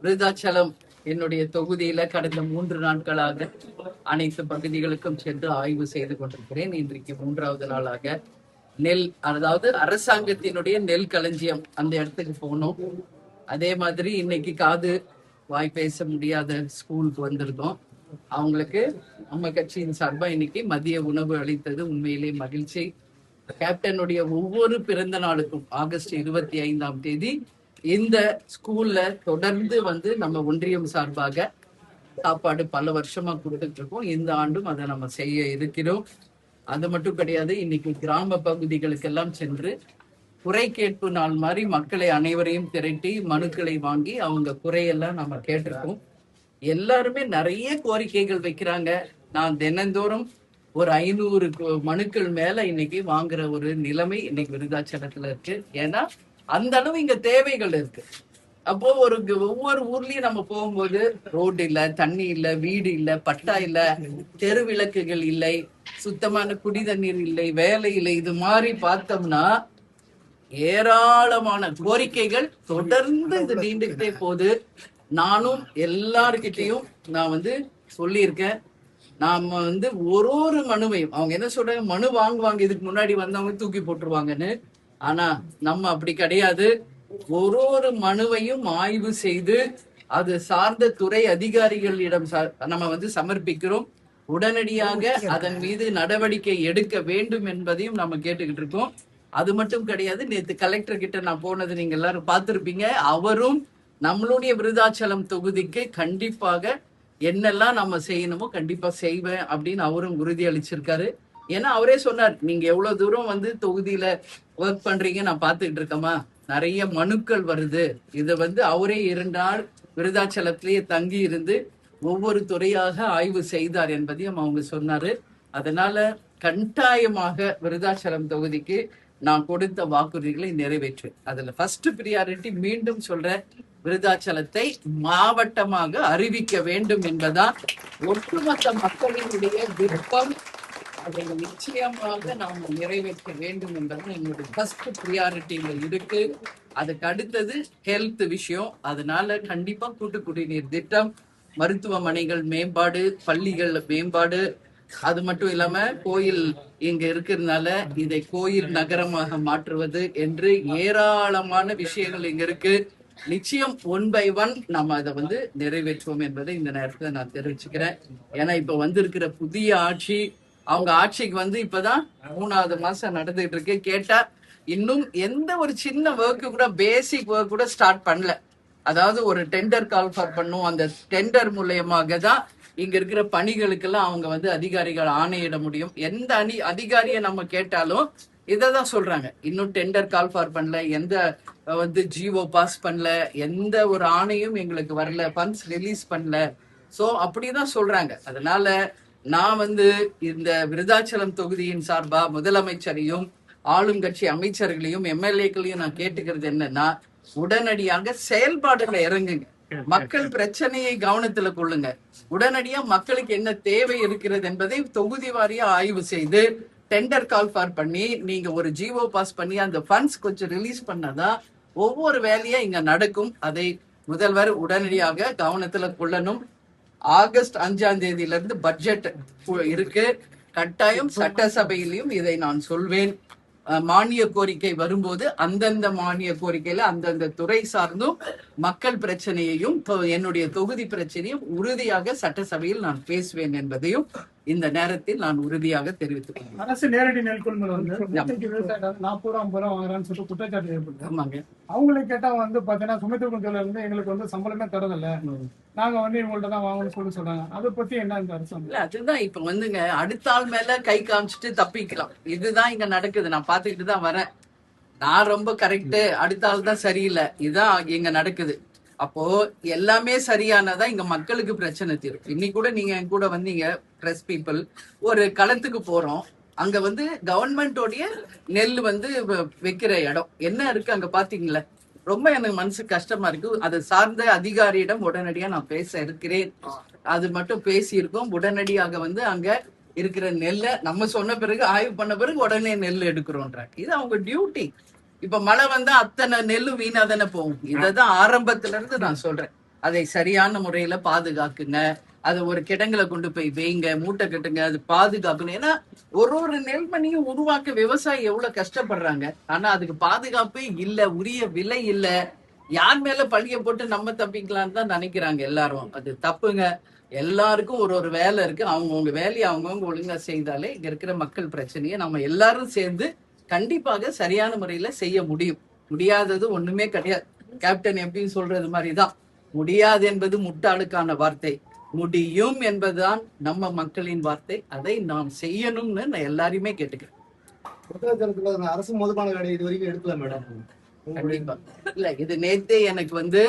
விருதாச்சலம் என்னுடைய தொகுதியில கடந்த 3 நாட்களாக அனைத்து பகுதிகளுக்கும் சென்று ஆய்வு செய்து கொண்டிருக்கிறேன். இன்றைக்கு 3வது நாளாக நெல், அதாவது அரசாங்கத்தினுடைய நெல் களஞ்சியம் அந்த இடத்துக்கு போனோம். அதே மாதிரி இன்னைக்கு காது வாய் பேச முடியாத ஸ்கூலுக்கு வந்திருக்கோம். அவங்களுக்கு நம்ம கட்சியின் சார்பா இன்னைக்கு மதிய உணவு அளித்தது உண்மையிலே மகிழ்ச்சி. கேப்டனுடைய ஒவ்வொரு பிறந்த நாளுக்கும் ஆகஸ்ட் 25ஆம் தேதி இந்த ஸ்கூல்ல தொடர்ந்து நம்ம ஒன்றியம் சார்பாக சாப்பாடு பல வருஷமா கொடுத்துட்டு இருக்கோம். இந்த ஆண்டும் அதை நம்ம செய்ய இருக்கிறோம். அது மட்டும் கிடையாது, இன்னைக்கு கிராம பகுதிகளுக்கெல்லாம் சென்று குறை கேட்பு நாள் மாதிரி மக்களை அனைவரையும் திரட்டி மனுக்களை வாங்கி அவங்க குறையெல்லாம் நம்ம கேட்டிருக்கோம். எல்லாருமே நிறைய கோரிக்கைகள் வைக்கிறாங்க. நான் தினந்தோறும் ஒரு 500 மனுக்கள் மேல இன்னைக்கு வாங்குற ஒரு நிலைமை இன்னைக்கு விருதாச்சலத்துல இருக்கு. ஏன்னா அந்த அளவு இங்க தேவைகள் இருக்கு. அப்போ ஒவ்வொரு ஊர்லயும் நம்ம போகும்போது ரோடு இல்ல, தண்ணி இல்ல, வீடு இல்ல, பட்டா இல்ல, தெரு விளக்குகள் இல்லை, சுத்தமான குடி தண்ணீர் இல்லை, வேலை இல்லை. இது மாதிரி பார்த்தோம்னா ஏராளமான கோரிக்கைகள் தொடர்ந்து இது நீண்டுகிட்டே போகுது. நானும் எல்லார்கிட்டையும் நான் சொல்லியிருக்கேன். நாம ஒரு மனுவையும் அவங்க என்ன சொல்றாங்க, மனு வாங்குவாங்க, இதுக்கு முன்னாடி வந்தவங்க தூக்கி போட்டுருவாங்கன்னு. ஆனா நம்ம அப்படி கிடையாது. ஒரு மனுவையும் ஆய்வு செய்து அது சார்ந்த துறை அதிகாரிகளிடம் நம்ம சமர்ப்பிக்கிறோம். உடனடியாக அதன் மீது நடவடிக்கை எடுக்க வேண்டும் என்பதையும் நம்ம கேட்டுக்கிட்டு இருக்கோம். அது மட்டும் கிடையாது, நேற்று கலெக்டர் கிட்ட நான் போனது நீங்க எல்லாரும் பார்த்திருப்பீங்க. அவரும் நம்மளுடைய விருதாச்சலம் தொகுதிக்கு கண்டிப்பாக என்னெல்லாம் நம்ம செய்யணுமோ கண்டிப்பா செய்வேன் அப்படின்னு அவரும் உறுதி அளிச்சிருக்காரு. ஏன்னா அவரே சொன்னார், நீங்க எவ்வளவு தூரம் தொகுதியில ஒர்க் பண்றீங்க நான் பார்த்துக்கிட்டு இருக்கமா, நிறைய மனுக்கள் வருது. இதை அவரே 2 நாள் விருதாச்சலத்திலேயே தங்கி இருந்து ஒவ்வொரு துறையாக ஆய்வு செய்தார் என்பதையும் அவங்க சொன்னாரு. அதனால கட்டாயமாக விருதாச்சலம் தொகுதிக்கு நான் கொடுத்த வாக்குறுதிகளை நிறைவேற்றுவேன். அதுல ஃபர்ஸ்ட் பிரியாரிட்டி மீண்டும் சொல்றேன், விருதாச்சலத்தை மாவட்டமாக அறிவிக்க வேண்டும் என்பதுதான் ஒட்டுமொத்த மக்களினுடைய விருப்பம். அதை நிச்சயமாக நாம் நிறைவேற்ற வேண்டும் என்பது என்னுடைய ஃபர்ஸ்ட் பிரியாரிட்டியில இருக்கு. அதுக்கு அடுத்தது ஹெல்த் விஷயம். அதனால கண்டிப்பா கூட்டு குடிநீர் திட்டம், மருத்துவமனைகள் மேம்பாடு, பள்ளிகள் மேம்பாடு, அது மட்டும் இல்லாம கோயில் இங்க இருக்கிறதுனால இதை கோயில் நகரமாக மாற்றுவது என்று ஏராளமான விஷயங்கள் இங்க இருக்கு. நிச்சயம் 1 by 1 நம்ம அதை நிறைவேற்றுவோம் என்பதை இந்த நேரத்துல நான் தெரிவிச்சுக்கிறேன். ஏன்னா இப்ப வந்திருக்கிற புதிய ஆட்சி, அவங்க ஆட்சிக்கு இப்பதான் 3வது மாசம் நடந்துட்டு இருக்கு. கேட்டா இன்னும் எந்த ஒரு சின்ன ஒர்க்கு கூட, பேசிக் ஒர்க் கூட ஸ்டார்ட் பண்ணல. அதாவது ஒரு டெண்டர் கால் ஃபார் பண்ணும், அந்த டெண்டர் மூலியமாக தான் இங்க இருக்கிற பணிகளுக்கெல்லாம் அவங்க அதிகாரிகள் ஆணையிட முடியும். எந்த அதிகாரியை நம்ம கேட்டாலும் இதான் சொல்றாங்க, இன்னும் டெண்டர் கால் ஃபார் பண்ணல, எந்த ஜிஓ பாஸ் பண்ணல, எந்த ஒரு ஆணையும் எங்களுக்கு வரல, ஃபண்ட்ஸ் ரிலீஸ் பண்ணல. சோ அப்படிதான் சொல்றாங்க. அதனால நான் இந்த விருதாச்சலம் தொகுதியின் சார்பா முதலமைச்சரையும் ஆளும் கட்சி அமைச்சர்களையும் எம்எல்ஏக்களையும் நான் கேட்டுக்கிறது என்னன்னா, உடனடியாக செயல்பாடுகளை இறங்குங்க. மக்கள் பிரச்சனையை கவனத்துல கொள்ளுங்க. உடனடியா மக்களுக்கு என்ன தேவை இருக்கிறது என்பதை தொகுதி வாரியா ஆய்வு செய்து டெண்டர் கால் ஃபார் பண்ணி நீங்க ஒரு ஜிஓ பாஸ் பண்ணி அந்த ஃபண்ட்ஸ் கொஞ்சம் ரிலீஸ் பண்ணாதான் ஒவ்வொரு வேலையா இங்க நடக்கும். அதை முதல்வர் உடனடியாக கவனத்துல கொள்ளணும். ஆகஸ்ட் 5ஆம் தேதியில இருந்து பட்ஜெட் இருக்கு. கட்டாயம் சட்டசபையிலையும் இதை நான் சொல்வேன். மானிய கோரிக்கை வரும்போது அந்தந்த மானிய கோரிக்கையில அந்தந்த துறை சார்ந்தும் மக்கள் பிரச்சனையையும் என்னுடைய தொகுதி பிரச்சனையும் உறுதியாக சட்டசபையில் நான் பேசுவேன் என்பதையும் இந்த நேரத்தில் நான் உறுதியாக தெரிவித்துள்ளேன். அரசு நேரடி நெல் கொள்முதல் 40-50 வாங்குறான்னு சொல்லிட்டு குற்றச்சாட்டு ஏற்படுது. ஆமாங்க, அவங்களை கேட்டா பாத்தீங்கன்னா சுமைத்துவத்துல இருந்து எங்களுக்கு சம்பளமே தரதில்ல, நாங்க இவங்கள்ட்ட தான் வாங்கணும்னு சொல்றாங்க. அதை பத்தி என்ன இந்த அரசு? இல்ல, அதுதான் இப்ப அடுத்த ஆள் மேல கை காமிச்சிட்டு தப்பிக்கலாம். இதுதான் இங்க நடக்குது. நான் பாத்துக்கிட்டு தான் வரேன். நான் ரொம்ப கரெக்ட், அடுத்த ஆள் தான் சரியில்லை, இதுதான் இங்க நடக்குது. அப்போ எல்லாமே சரியானதா இங்க மக்களுக்கு பிரச்சனை தீரும். இன்னைக்கு கூட நீங்க என் கூட வந்தீங்க, பிரஸ் பீப்புள், ஒரு களத்துக்கு போறோம். அங்க கவர்மெண்டோடைய நெல் வைக்கிற இடம் என்ன இருக்கு அங்க பாத்தீங்களா? ரொம்ப எனக்கு மனசு கஷ்டமா இருக்கு. அது சார்ந்த அதிகாரியிடம் உடனடியா நான் பேச இருக்கிறேன். அது மட்டும் பேசி இருக்கோம். உடனடியாக அங்க இருக்கிற நெல்லை நம்ம சொன்ன பிறகு ஆய்வு பண்ண பிறகு உடனே நெல் எடுக்கிறோன்றாங்க. இது அவங்க டியூட்டி. இப்ப மழை வந்தா அத்தனை நெல்லு வீணா தானே போகும். இததான் ஆரம்பத்துல இருந்து நான் சொல்றேன். அதை சரியான முறையில பாதுகாக்குங்க. அதை ஒரு கிடங்குல கொண்டு போய் வைங்க, மூட்டை கட்டுங்க, அது பாதுகாக்கணும். ஏன்னா ஒரு நெல்மணியும் உருவாக்க விவசாயி எவ்வளவு கஷ்டப்படுறாங்க. ஆனா அதுக்கு பாதுகாப்பே இல்ல, உரிய விலை இல்ல. யார் மேல பழிய போட்டு நம்ம தப்பிக்கலாம்னு தான் நினைக்கிறாங்க எல்லாரும். அது தப்புங்க. எல்லாருக்கும் ஒரு வேலை இருக்கு. அவங்கவுங்க வேலையை அவங்கவுங்க ஒழுங்கா செய்தாலே இங்க இருக்கிற மக்கள் பிரச்சனையை நம்ம எல்லாரும் சேர்ந்து கண்டிப்பாக சரியான முறையில செய்ய முடியும். முடியாதது ஒண்ணுமே கிடையாது. கேப்டன் எப்படின்னு சொல்றது மாதிரிதான், முடியாது என்பது முட்டாளுக்கான வார்த்தை, முடியும் என்பதுதான் நம்ம மக்களின் வார்த்தை. அதை நாம் செய்யணும்னு நான் எல்லாரையுமே கேட்டுக்கிறேன். அரசு மதுபான கடை இது வரைக்கும் எடுக்கல மேடம். கண்டிப்பா இல்ல, இது நேத்தே எனக்கு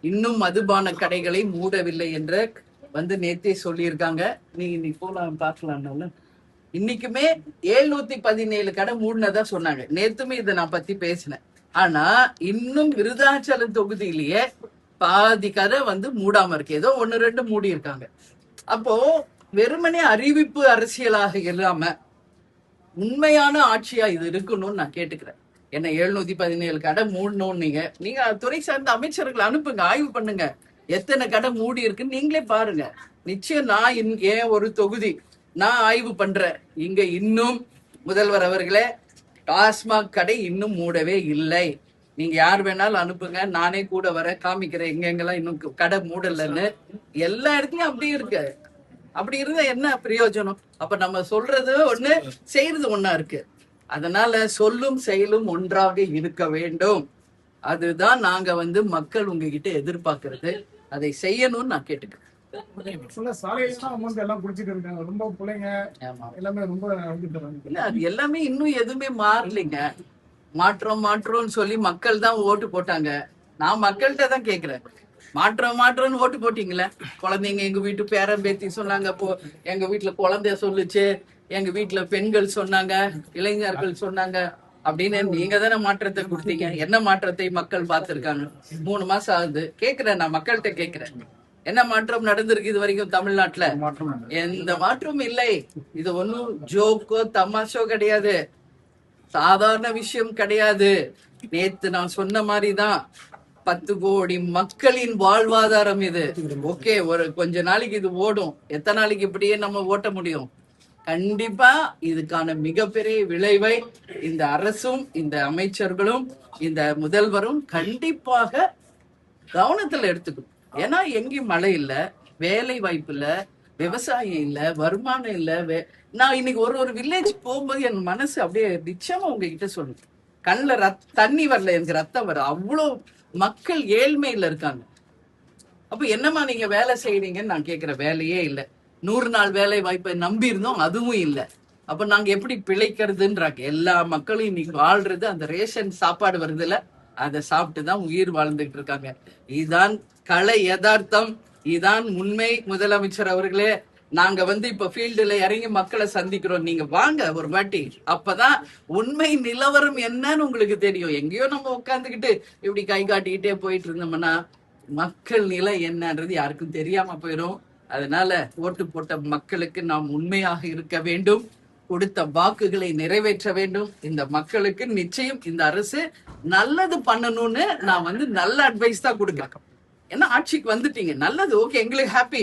இன்னும் மதுபான கடைகளை மூடவில்லை என்ற நேத்தே சொல்லியிருக்காங்க. நீங்க இன்னைக்கு போலாம் பார்க்கலாம்னால இன்னைக்குமே 717 கடை மூடினதா சொன்னாங்க. நேத்துமே இதை நான் பத்தி பேசினேன். ஆனா இன்னும் விருதாச்சலம் தொகுதியிலேயே பாதி கடை மூடாம இருக்கு. ஏதோ 1-2 மூடி இருக்காங்க. அப்போ வெறுமனே அறிவிப்பு அரசியலாக இல்லாம உண்மையான ஆட்சியா இது இருக்கணும்னு நான் கேட்டுக்கிறேன். என்ன 717 கடை மூடணும். நீங்க துறை சார்ந்த அமைச்சர்களை அனுப்புங்க, ஆய்வு பண்ணுங்க, எத்தனை கடை மூடி இருக்குன்னு நீங்களே பாருங்க. நிச்சயம் நான் ஏன் ஒரு தொகுதி நான் ஆய்வு பண்றேன். இங்க இன்னும் முதல்வர் அவர்களே, டாஸ்மாக் கடை இன்னும் மூடவே இல்லை. நீங்க யார் வேணாலும் அனுப்புங்க, நானே கூட வர காமிக்கிறேன் எங்கெங்கெல்லாம் இன்னும் கடை மூடலன்னு. எல்லா இடத்துலயும் அப்படி இருக்கு. அப்படி இருந்தா என்ன பிரயோஜனம்? அப்ப நம்ம சொல்றது ஒண்ணு, செய்யறது ஒண்ணா இருக்கு. அதனால சொல்லும் செயலும் ஒன்றாக இருக்க வேண்டும். அதுதான் நாங்க மக்கள் உங்ககிட்ட எதிர்பார்க்கறது. அதை செய்யணும்னு நான் கேட்டுக்கிறேன். இல்ல, அது எல்லாமே இன்னும் எதுவுமே மாறலைங்க. மாற்றம்னு சொல்லி மக்கள் தான் ஓட்டு போட்டாங்க. நான் மக்கள்கிட்ட தான் கேக்குறேன், மாற்றம்னு ஓட்டு போட்டீங்களே. குழந்தைங்க எங்க வீட்டு பேரன் பேத்தி சொன்னாங்க, எங்க வீட்டுல குழந்தைய சொல்லுச்சு, எங்க வீட்டுல பெண்கள் சொன்னாங்க, இளைஞர்கள் சொன்னாங்க அப்படின்னு. நீங்க தானே மாற்றத்தை கொடுத்தீங்க. என்ன மாற்றத்தை மக்கள் பார்த்திருக்காங்க? 3 மாசம் ஆகுது. கேக்குறேன், நான் மக்கள்கிட்ட கேக்குறேன், என்ன மாற்றம் நடந்திருக்கு இது வரைக்கும் தமிழ்நாட்டுல? எந்த மாற்றமும் இல்லை. இது ஒன்னும் ஜோக்கோ தமாஷோ கிடையாது, சாதாரண விஷயம் கிடையாது. நேத்து நான் சொன்ன மாதிரிதான் 10 கோடி மக்களின் வாழ்வாதாரம் இது. ஓகே, ஒரு கொஞ்ச நாளைக்கு இது ஓடும். எத்தனை நாளைக்கு இப்படியே நம்ம ஓட்ட முடியும்? கண்டிப்பா இதுக்கான மிகப்பெரிய விளைவை இந்த அரசும் இந்த அமைச்சர்களும் இந்த முதல்வரும் கண்டிப்பாக கவனத்துல எடுத்துக்கணும். ஏன்னா எங்கேயும் மழை இல்ல, வேலை வாய்ப்பு இல்ல, விவசாயம் இல்ல, வருமானம் இல்ல. நான் இன்னைக்கு ஒரு வில்லேஜ் போகும்போது என் மனசு அப்படியே நிச்சயமா உங்ககிட்ட சொல்லுது, கண்ணுல தண்ணி வரல, எனக்கு ரத்தம் வர. அவ்வளவு மக்கள் ஏழ்மையில இருக்காங்க. அப்ப என்னமா நீங்க வேலை செய்யறீங்கன்னு நான் கேக்குற, வேலையே இல்ல. 100 நாள் வேலை வாய்ப்பை நம்பி இருந்தோம், அதுவும் இல்ல. அப்ப நாங்க எப்படி பிழைக்கிறதுன்றாங்க. எல்லா மக்களும் இன்னைக்கு வாழ்றது அந்த ரேஷன் சாப்பாடு வருதுல, அதை சாப்பிட்டுதான் உயிர் வாழ்ந்துட்டு இருக்காங்க. இதுதான் கலை யதார்த்தம், இதுதான் உண்மை. முதலமைச்சர் அவர்களே, நாங்க இப்ப ஃபீல்டுல இறங்கி மக்களை சந்திக்கிறோம், நீங்க வாங்க ஒரு வாட்டி. அப்பதான் உண்மை நிலவரம் என்னன்னு உங்களுக்கு தெரியும். எங்கேயோ நம்ம உட்காந்துக்கிட்டு இப்படி கை காட்டிக்கிட்டே போயிட்டு இருந்தோம்னா மக்கள் நிலை என்னன்றது யாருக்கும் தெரியாம போயிடும். அதனால ஓட்டு போட்ட மக்களுக்கு நாம் உண்மையாக இருக்க வேண்டும், கொடுத்த வாக்குகளை நிறைவேற்ற வேண்டும். இந்த மக்களுக்கு நிச்சயம் இந்த அரசு நல்லது பண்ணணும்னு நான் நல்ல அட்வைஸ் தான் கொடுக்குறேன். ஏன்னா ஆட்சிக்கு வந்துட்டீங்க, நல்லது, ஓகே, எங்களுக்கு ஹாப்பி.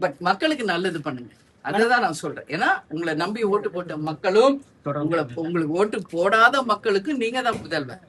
பட் மக்களுக்கு நல்லது பண்ணுங்க, அதுதான் நான் சொல்றேன். ஏன்னா உங்களை நம்பி ஓட்டு போட்ட மக்களும் உங்களுக்கு ஓட்டு போடாத மக்களுக்கு நீங்க தான் முதல்வர்.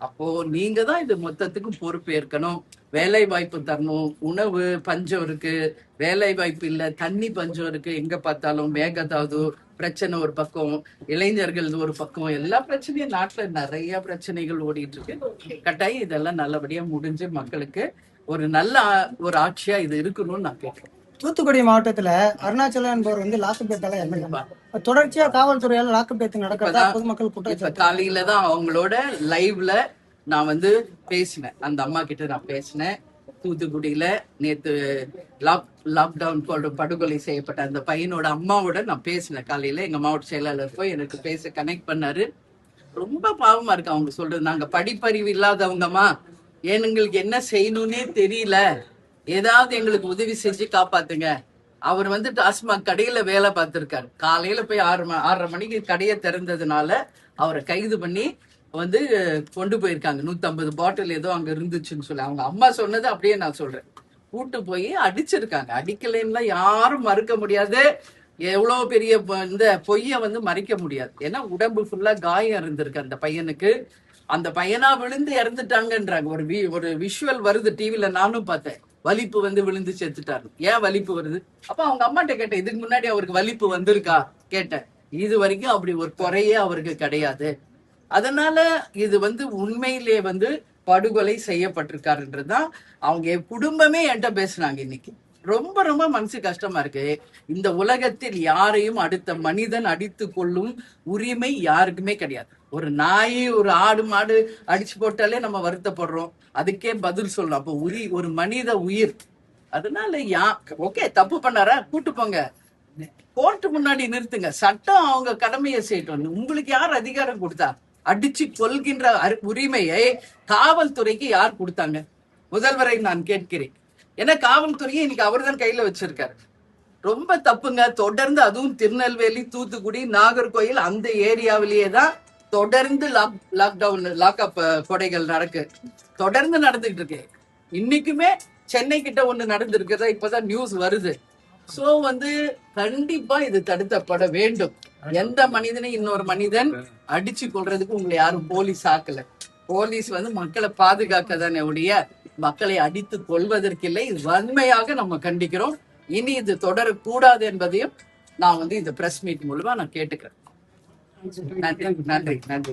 அப்போ நீங்க தான் இது மொத்தத்துக்கும் பொறுப்பேற்கணும். வேலை வாய்ப்பு தரணும். உணவு பஞ்சம் இருக்கு, வேலை வாய்ப்பு இல்ல, தண்ணி பஞ்சம் இருக்கு. எங்க பார்த்தாலும் மேகதாது பிரச்சனை ஒரு பக்கம், இளைஞர்கள் ஒரு பக்கம், எல்லா பிரச்சனையும் நாட்டுல நிறைய பிரச்சனைகள் ஓடிட்டு இருக்கு. கட்டாயம் இதெல்லாம் நல்லபடியா முடிஞ்சு மக்களுக்கு ஒரு நல்ல ஒரு ஆட்சியா இது இருக்கணும்னு நான் கேட்கிறேன். தூத்துக்குடி மாவட்டத்துல அருணாச்சலம் என்பவர் லாக்குப்பேத்தால இறந்துருக்காங்க. தொடர்ச்சியா காவல்துறையால லாக்குப்பேத்து நடக்கிறதா பொதுமக்கள் குற்றம். காலையில தான் அவங்களோட லைவ்ல நான் பேசினேன், அந்த அம்மா கிட்ட நான் பேசினேன். தூத்துக்குடியில நேத்து லாக்டவுன் படுகொலை செய்யப்பட்ட அந்த பையனோட அம்மாவோட நான் பேசினேன் காலையில. எங்க மாவட்ட செயலாளர் போய் எனக்கு பேச கனெக்ட் பண்ணாரு. ரொம்ப பாவமா இருக்கு அவங்க சொல்றது. நாங்க படிப்பறிவு இல்லாதவங்கம்மா, எங்களுக்கு என்ன செய்யணும்னே தெரியல, ஏதாவது எங்களுக்கு உதவி செஞ்சு காப்பாத்துங்க. அவர் டாஸ்மாக் கடையில வேலை பார்த்திருக்காரு. காலையில போய் 6:30 மணிக்கு கடையை திறந்ததுனால அவரை கைது பண்ணி வந்து கொண்டு போயிருக்காங்க. 150 பாட்டில் ஏதோ அங்க இருந்துச்சுன்னு சொல்லி அவங்க அம்மா சொன்னது அப்படியே நான் சொல்றேன். கூட்டு போய் அடிச்சிருக்காங்க. அடிக்கலைன்னா யாரும் மறுக்க முடியாது. எவ்வளவு பெரிய இந்த பொய்ய வந்து மறைக்க முடியாது. ஏன்னா உடம்பு ஃபுல்லா காயம் இருந்திருக்கு அந்த பையனுக்கு. அந்த பையனா விழுந்து இறந்துட்டாங்கன்றாங்க. ஒரு விஷுவல் வருது டிவில, நானும் பார்த்தேன். வலிப்பு வந்து விழுந்து செத்துட்டாரு. ஏன் வலிப்பு வருது? அப்ப அவங்க அம்மாட்ட கேட்டேன், இதுக்கு முன்னாடி அவருக்கு வலிப்பு வந்திருக்கா கேட்டேன். இது வரைக்கும் அப்படி ஒரு குறையே அவருக்கு கிடையாது. அதனால இது வந்து உண்மையிலே வந்து படுகொலை செய்யப்பட்டிருக்காருன்றதுதான் அவங்க குடும்பமே என்கிட்ட பேசுனாங்க இன்னைக்கு. ரொம்ப ரொம்ப மனசு கஷ்டமா இருக்கு. இந்த உலகத்தில் யாரையும் அடுத்த மனிதன் அடித்து கொள்ளும் உரிமை யாருக்குமே கிடையாது. ஒரு நாய் ஒரு ஆடு மாடு அடிச்சு போட்டாலே நம்ம வருத்தப்படுறோம், அதுக்கே பதில் சொல்லணும். அப்போ ஒரு மனித உயிர். அதனால ஓகே, தப்பு பண்ணாரா, கூட்டு போங்க, கோர்ட்டு முன்னாடி நிறுத்துங்க, சட்டம் அவங்க கடமையை செய்யட்டும். உங்களுக்கு யார் அதிகாரம் கொடுத்தா? அடிச்சு கொள்கின்ற உரிமையை காவல்துறைக்கு யார் கொடுத்தாங்க? முதல்வரை நான் கேட்கிறேன். ஏன்னா காவல்துறையை இன்னைக்கு அவர் தான் கையில வச்சிருக்காரு. ரொம்ப தப்புங்க. தொடர்ந்து அதுவும் திருநெல்வேலி, தூத்துக்குடி, நாகர்கோயில் அந்த ஏரியாவிலேயே தான் தொடர்ந்து லாக்அப் கொடைகள் தொடர்ந்து நடந்துகிட்டு இருக்கு. இன்னைக்குமே சென்னை கிட்ட ஒண்ணு நடந்திருக்கிறதா இப்பதான் நியூஸ் வருது. சோ வந்து கண்டிப்பா இது தடுக்கப்பட வேண்டும். எந்த மனிதனை இன்னொரு மனிதன் அடிச்சு கொள்றதுக்கு உங்களை யாரும் போலீஸ் ஆக்கல. போலீஸ் வந்து மக்களை பாதுகாக்க தானே ஒழிய மக்களை அடித்து கொள்வதற்கில்லை. இது வன்மையாக நம்ம கண்டிக்கிறோம். இனி இது தொடரக்கூடாது என்பதையும் நான் வந்து இந்த பிரஸ் மீட் மூலமா நான் கேட்டுக்கிறேன். நன்றி நன்றி நன்றி.